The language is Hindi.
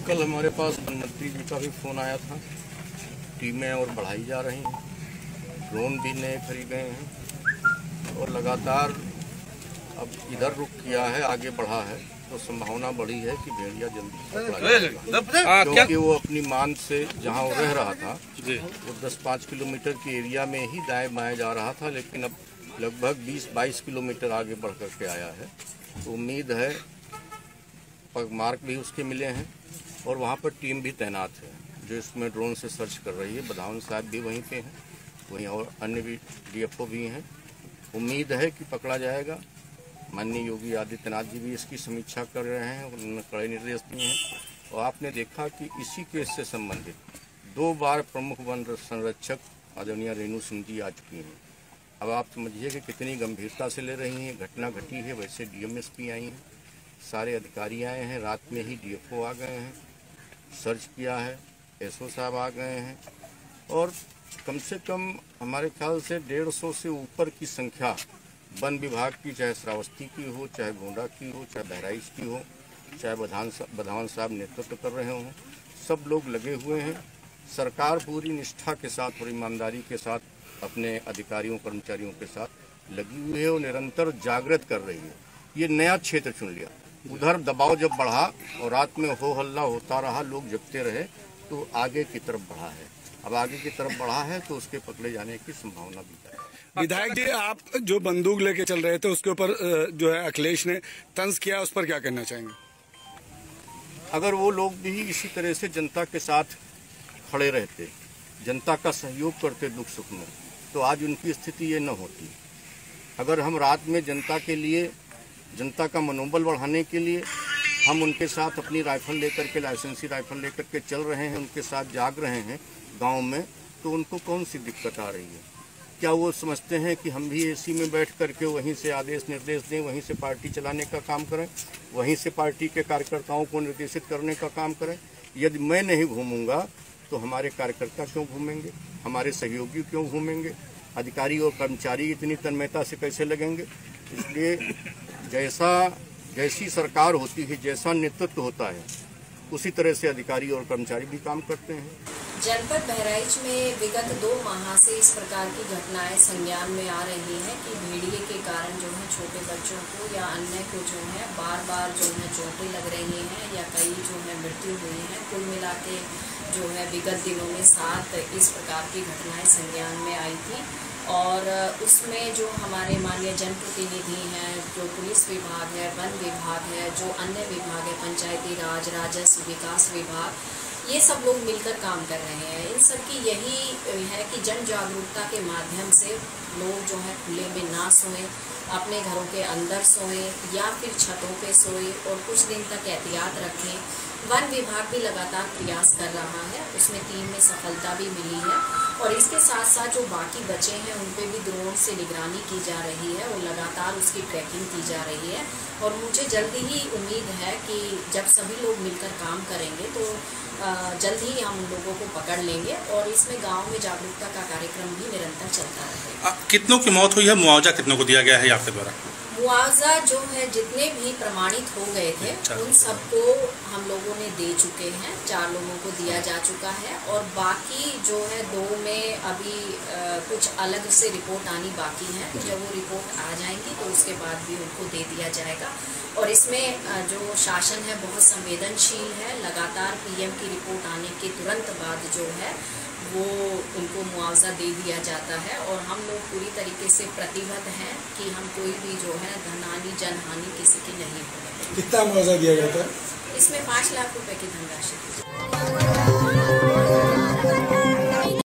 कल हमारे पास मंत्री जी का भी फ़ोन आया था। टीमें और बढ़ाई जा रही हैं, ड्रोन भी नए खरीदे हैं और लगातार अब इधर रुख किया है, आगे बढ़ा है तो संभावना बढ़ी है कि भेड़िया जल्दी पकड़ा जाएगा, क्योंकि वो अपनी मान से जहां वो रह रहा था वो 10-5 किलोमीटर के एरिया में ही दाएं बाएं जा रहा था, लेकिन अब लगभग 20-22 किलोमीटर आगे बढ़ करके आया है। तो उम्मीद है मार्क भी उसके मिले हैं और वहाँ पर टीम भी तैनात है जो इसमें ड्रोन से सर्च कर रही है। बधावन साहब भी वहीं पे हैं, वहीं और अन्य भी डीएफओ भी हैं। उम्मीद है कि पकड़ा जाएगा। माननीय योगी आदित्यनाथ जी भी इसकी समीक्षा कर रहे हैं, उन्होंने कड़े निर्देश दिए हैं। और आपने देखा कि इसी केस से संबंधित 2 बार प्रमुख वन संरक्षक आदरणीय रेणु सिंह जी आ चुकी हैं। अब आप समझिए कि कितनी गंभीरता से ले रही हैं। घटना घटी है, वैसे डीएमएसपी आई हैं, सारे अधिकारी आए हैं, रात में ही डीएफओ आ गए हैं, सर्च किया है, एसओ साहब आ गए हैं और कम से कम हमारे ख्याल से 150 से ऊपर की संख्या वन विभाग की, चाहे श्रावस्ती की हो, चाहे गोंडा की हो, चाहे बहराइच की हो, चाहे बधावन साहब नेतृत्व कर रहे हों, सब लोग लगे हुए हैं। सरकार पूरी निष्ठा के साथ और ईमानदारी के साथ अपने अधिकारियों कर्मचारियों के साथ लगी हुई है और निरंतर जागृत कर रही है। ये नया क्षेत्र चुन लिया, उधर दबाव जब बढ़ा और रात में हो हल्ला होता रहा, लोग जगते रहे, तो आगे की तरफ बढ़ा है। अब आगे की तरफ बढ़ा है तो उसके पकड़े जाने की संभावना भी है। विधायक जी, आप जो बंदूक लेके चल रहे थे उसके ऊपर जो है अखिलेश ने तंज किया, उस पर क्या कहना चाहेंगे? अगर वो लोग भी इसी तरह से जनता के साथ खड़े रहते, जनता का सहयोग करते दुख सुख में, तो आज उनकी स्थिति ये न होती। अगर हम रात में जनता के लिए, जनता का मनोबल बढ़ाने के लिए हम उनके साथ अपनी राइफल लेकर के, लाइसेंसी राइफल लेकर के चल रहे हैं, उनके साथ जाग रहे हैं गांव में, तो उनको कौन सी दिक्कत आ रही है? क्या वो समझते हैं कि हम भी एसी में बैठ करके वहीं से आदेश निर्देश दें, वहीं से पार्टी चलाने का काम करें, वहीं से पार्टी के कार्यकर्ताओं को निर्देशित करने का काम करें? यदि मैं नहीं घूमूंगा तो हमारे कार्यकर्ता क्यों घूमेंगे, हमारे सहयोगी क्यों घूमेंगे, अधिकारी और कर्मचारी इतनी तन्मयता से कैसे लगेंगे? इसलिए जैसी सरकार होती है, जैसा नेतृत्व होता है, उसी तरह से अधिकारी और कर्मचारी भी काम करते हैं। जनपद बहराइच में विगत 2 माह से इस प्रकार की घटनाएं संज्ञान में आ रही हैं कि भेड़िए के कारण जो है छोटे बच्चों को या अन्य को जो है बार जो है चोटें लग रही हैं या कई जो है मृत्यु हुई है। कुल मिला के जो है विगत दिनों में 7 इस प्रकार की घटनाएं संज्ञान में आई थी और उसमें जो हमारे माननीय जनप्रतिनिधि हैं, जो पुलिस विभाग है, वन विभाग है, जो अन्य विभाग है, पंचायती राज, राजस्व विकास विभाग, ये सब लोग मिलकर काम कर रहे हैं। इन सब की यही है कि जन जागरूकता के माध्यम से लोग जो है खुले में ना सोएं, अपने घरों के अंदर सोएं या फिर छतों पे सोएं और कुछ दिन तक एहतियात रखें। वन विभाग भी लगातार प्रयास कर रहा है, उसमें टीम में सफलता भी मिली है और इसके साथ साथ जो बाकी बचे हैं उन पे भी ड्रोन से निगरानी की जा रही है और लगातार उसकी ट्रैकिंग की जा रही है। और मुझे जल्दी ही उम्मीद है कि जब सभी लोग मिलकर काम करेंगे तो जल्द ही हम उन लोगों को पकड़ लेंगे और इसमें गांव में जागरूकता का कार्यक्रम भी निरंतर चलता रहेगा। कितनों की मौत हुई है, मुआवजा कितनों को दिया गया है आपके द्वारा? मुआवजा जो है जितने भी प्रमाणित हो गए थे उन सबको हम लोगों ने दे चुके हैं, 4 लोगों को दिया जा चुका है और बाकी जो है 2 में अभी कुछ अलग से रिपोर्ट आनी बाकी है। जब वो रिपोर्ट आ जाएंगी तो उसके बाद भी उनको दे दिया जाएगा। और इसमें जो शासन है बहुत संवेदनशील है, लगातार पीएम की रिपोर्ट आने के तुरंत बाद जो है वो उनको मुआवजा दे दिया जाता है और हम लोग पूरी तरीके से प्रतिबद्ध हैं कि हम कोई भी जो है धनहानि जनहानि किसी की नहीं होने देंगे। कितना मुआवजा दिया जाता है? इसमें 5 लाख रुपए की धनराशि दी जाती है।